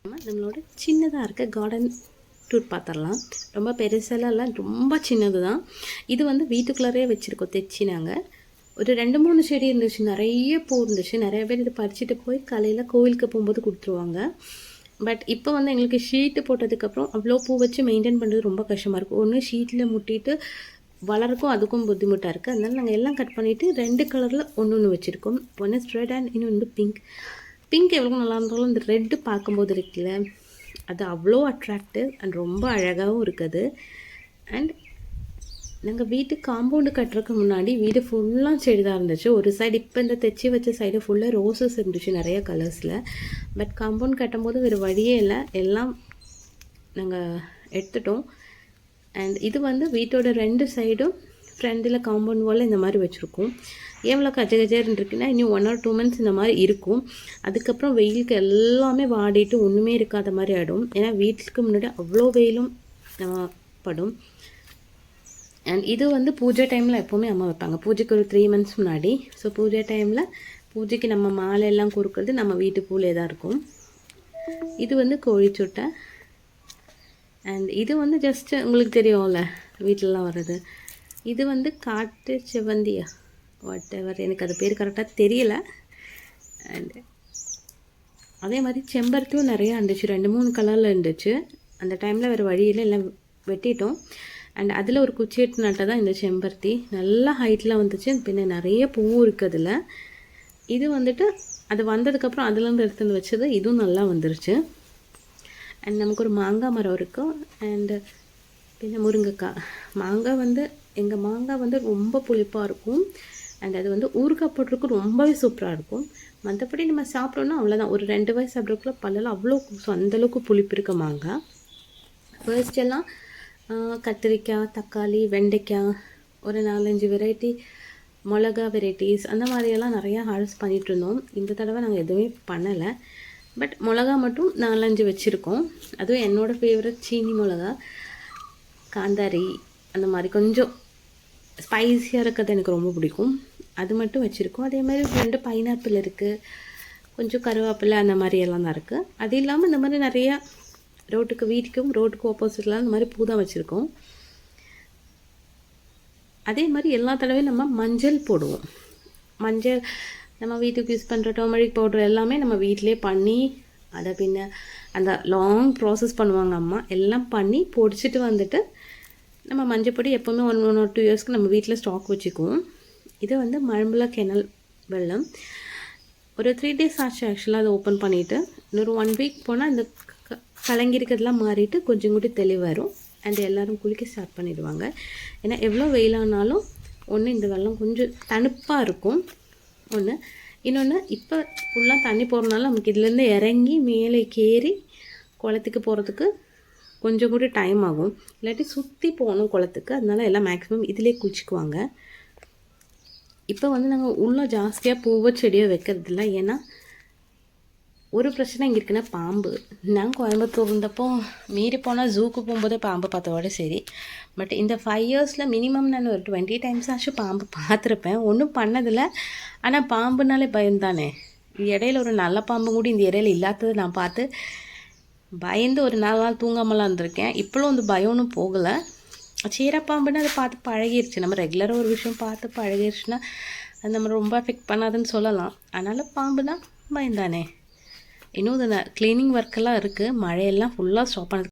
நம்மளோட சின்னதாக இருக்க கார்டன் டூர் பார்த்துடலாம். ரொம்ப பெருசெல்லாம் இல்லை, ரொம்ப சின்னது தான். இது வந்து வீட்டுக்குள்ளாரே வச்சுருக்கோம் தைச்சி. நாங்கள் ஒரு 2-3 செடி இருந்துச்சு, நிறைய பூ இருந்துச்சு. நிறைய பேர் இதை பறிச்சுட்டு போய் காலையில் கோவிலுக்கு போகும்போது கொடுத்துருவாங்க. பட் இப்போ வந்து எங்களுக்கு ஷீட்டு போட்டதுக்கப்புறம் அவ்வளோ பூ வச்சு மெயின்டைன் பண்ணுறது ரொம்ப கஷ்டமாக இருக்கும். ஒன்று ஷீட்டில் முட்டிட்டு வளர்க்கும், அதுக்கும் புத்திமுட்டாக இருக்குது. அதனால் நாங்கள் எல்லாம் கட் பண்ணிவிட்டு 2 கலரில் ஒன்று வச்சுருக்கோம். ஒன்று ரெட் அண்ட் இன்னொன்று பிங்க். பிங்க் எவ்வளோ நல்லா இருந்தாலும் இந்த ரெட்டு பார்க்கும்போது இருக்குல்ல, அது அவ்வளோ அட்ராக்டிவ் அண்ட் ரொம்ப அழகாகவும் இருக்குது. அண்ட் நாங்கள் வீட்டு காம்பவுண்டு கட்டுறதுக்கு முன்னாடி வீடு ஃபுல்லாக செடி தான் இருந்துச்சு. ஒரு சைடு இப்போ இந்த தைச்சி வச்ச சைடு ஃபுல்லாக ரோசஸ் இருந்துச்சு நிறைய கலர்ஸில். பட் காம்பவுண்ட் கட்டும்போது வேறு வழியே இல்லை, எல்லாம் நாங்கள் எடுத்துட்டோம். அண்ட் இது வந்து வீட்டோட 2 சைடும் ஃப்ரண்டில் காம்பவுண்ட் வால் இந்த மாதிரி வச்சுருக்கோம். எவ்வளோ கஜகஜர்னு இருக்குன்னா இன்னும் 1 or 2 months இந்த மாதிரி இருக்கும். அதுக்கப்புறம் வெயிலுக்கு எல்லாமே வாடிட்டு ஒன்றுமே இருக்காத மாதிரி ஆகிடும். ஏன்னா வீட்டுக்கு முன்னாடி அவ்வளோ வெயிலும் படும். அண்ட் இது வந்து பூஜை டைமில் எப்போவுமே அம்மா வைப்பாங்க, பூஜைக்கு ஒரு 3 months முன்னாடி. ஸோ பூஜை டைமில் பூஜைக்கு நம்ம மாலை எல்லாம் கொடுக்குறது நம்ம வீட்டு பூலே தான் இருக்கும். இது வந்து கோழிச்சுட்டை. அண்ட் இது வந்து ஜஸ்ட்டு உங்களுக்கு தெரியும்ல வீட்டிலலாம் வர்றது. இது வந்து காட்டு செவ்வந்தியா வாட் எவர், எனக்கு அது பேர் கரெக்டாக தெரியல. அண்டு அதே மாதிரி செம்பருத்தியும் நிறையா இருந்துச்சு, 2-3 கலரில் இருந்துச்சு. அந்த டைமில் வேறு வழியில் எல்லாம் வெட்டிட்டோம். அண்ட் அதில் ஒரு குச்சி எடுத்து நட்டால் தான் இந்த செம்பருத்தி நல்லா ஹைட்டில் வந்துச்சு. பின்ன நிறைய பூவும் இருக்குது அதில். இது வந்துட்டு அது வந்ததுக்கப்புறம் அதுலேருந்து எடுத்து வந்து வச்சது, இதுவும் நல்லா வந்துருச்சு. அண்ட் நமக்கு ஒரு மாங்காய் மரம் இருக்கும். அண்டு பின்ன முருங்கைக்காய். மாங்காய் வந்து எங்கள் மாங்காய் வந்து ரொம்ப புளிப்பாக இருக்கும். அண்ட் அது வந்து ஊறுகாய் போட்டிருக்கு ரொம்பவே சூப்பராக இருக்கும். மற்றபடி நம்ம சாப்பிட்றோன்னா அவ்வளோதான், ஒரு 2 வயசு சாப்பிட்றதுக்குள்ள பல்லெல்லாம் அவ்வளோ அந்தளவுக்கு புளிப்பு இருக்க மாங்காய். ஃபர்ஸ்ட் எல்லாம் கத்திரிக்காய், தக்காளி, வெண்டைக்காய், ஒரு 4-5 வெரைட்டி மிளகா வெரைட்டிஸ் அந்த மாதிரியெல்லாம் நிறையா ஹார்வெஸ்ட் பண்ணிகிட்டு இருந்தோம். இந்த தடவை நாங்கள் எதுவுமே பண்ணலை. பட் மிளகா மட்டும் 4-5 வச்சுருக்கோம். அதுவும் என்னோடய ஃபேவரட் சீனி மிளகா, காந்தாரி, அந்த மாதிரி கொஞ்சம் ஸ்பைஸியாக இருக்கிறது எனக்கு ரொம்ப பிடிக்கும். அது மட்டும் வச்சுருக்கோம். அதே மாதிரி 2 பைனாப்பிள் இருக்குது, கொஞ்சம் கருவேப்பிலை, அந்த மாதிரி எல்லாம் தான் இருக்குது. அது இல்லாமல் இந்த மாதிரி நிறையா ரோட்டுக்கு ரோட்டுக்கு ஆப்போசிட்லாம் இந்த மாதிரி பூ தான் வச்சுருக்கோம். அதே மாதிரி எல்லா தடவையும் நம்ம மஞ்சள் போடுவோம். மஞ்சள் நம்ம வீட்டுக்கு யூஸ் பண்ணுற டர்மரிக் பவுடர் எல்லாமே நம்ம வீட்டிலே பண்ணி அதை பின்ன அந்த லாங் ப்ராசஸ் பண்ணுவாங்க அம்மா, எல்லாம் பண்ணி பொடிச்சிட்டு வந்துட்டு நம்ம மஞ்சப்பொடி எப்போவுமே 1 or 2 yearsக்கு நம்ம வீட்டில் ஸ்டாக் வச்சுக்குவோம். இது வந்து மழம்புலா கெனல் வெள்ளம். ஒரு 3 days ஆச்சு ஆக்சுவலாக அதை ஓப்பன் பண்ணிவிட்டு. இன்னொரு 1 week போனால் இந்த கலங்கிருக்கிறதுலாம் மாறிட்டு கொஞ்சம் கூட தெளிவாரும். அண்ட் எல்லோரும் குளிக்க ஸ்டார்ட் பண்ணிடுவாங்க. ஏன்னா எவ்வளோ வெயிலானாலும் ஒன்று இந்த வெள்ளம் கொஞ்சம் தணுப்பாக இருக்கும் ஒன்று. இன்னொன்று இப்போ ஃபுல்லாக தண்ணி போகிறனால நமக்கு இதுலேருந்து இறங்கி மேலே ஏறி குளத்துக்கு போகிறதுக்கு கொஞ்சம் கூட டைம் ஆகும். இல்லாட்டி சுற்றி போகணும் குளத்துக்கு. அதனால எல்லாம் மேக்ஸிமம் இதிலே குளிச்சுக்குவாங்க. இப்போ வந்து நாங்கள் உள்ளே ஜாஸ்தியாக பூவோ செடியோ வைக்கிறதில்ல. ஏன்னா ஒரு பிரச்சனை இங்கே இருக்குன்னா பாம்பு. நான் கோயம்புத்தூர் இருந்தப்போ மீறி போனால் ஜூக்கு போகும்போதே பாம்பு பார்த்தவோட சரி. பட் இந்த 5 yearsல மினிமம் நான் ஒரு 20 times ஆச்சும் பாம்பு பார்த்துருப்பேன். ஒன்றும் பண்ணதில்லை. ஆனால் பாம்புனாலே பயம்தானே. இடையில ஒரு நல்ல பாம்பு கூட இந்த இடையில இல்லாதது நான் பார்த்து பயந்து ஒரு 4 நாள் தூங்காமலாம் இருந்திருக்கேன். இப்போவும் வந்து பயம்னு போகலை. சீரப்பாம்புன்னு அதை பார்த்து பழகிருச்சு. நம்ம ரெகுலராக ஒரு விஷயம் பார்த்து பழகிருச்சுன்னா அது நம்ம ரொம்ப அஃபெக்ட் பண்ணாதுன்னு சொல்லலாம். அதனால் பாம்பு தான் பயந்தானே. இன்னும் இந்த க்ளீனிங் ஒர்க்கெல்லாம் இருக்குது. மழையெல்லாம் ஃபுல்லாக ஸ்டாப் பண்ணது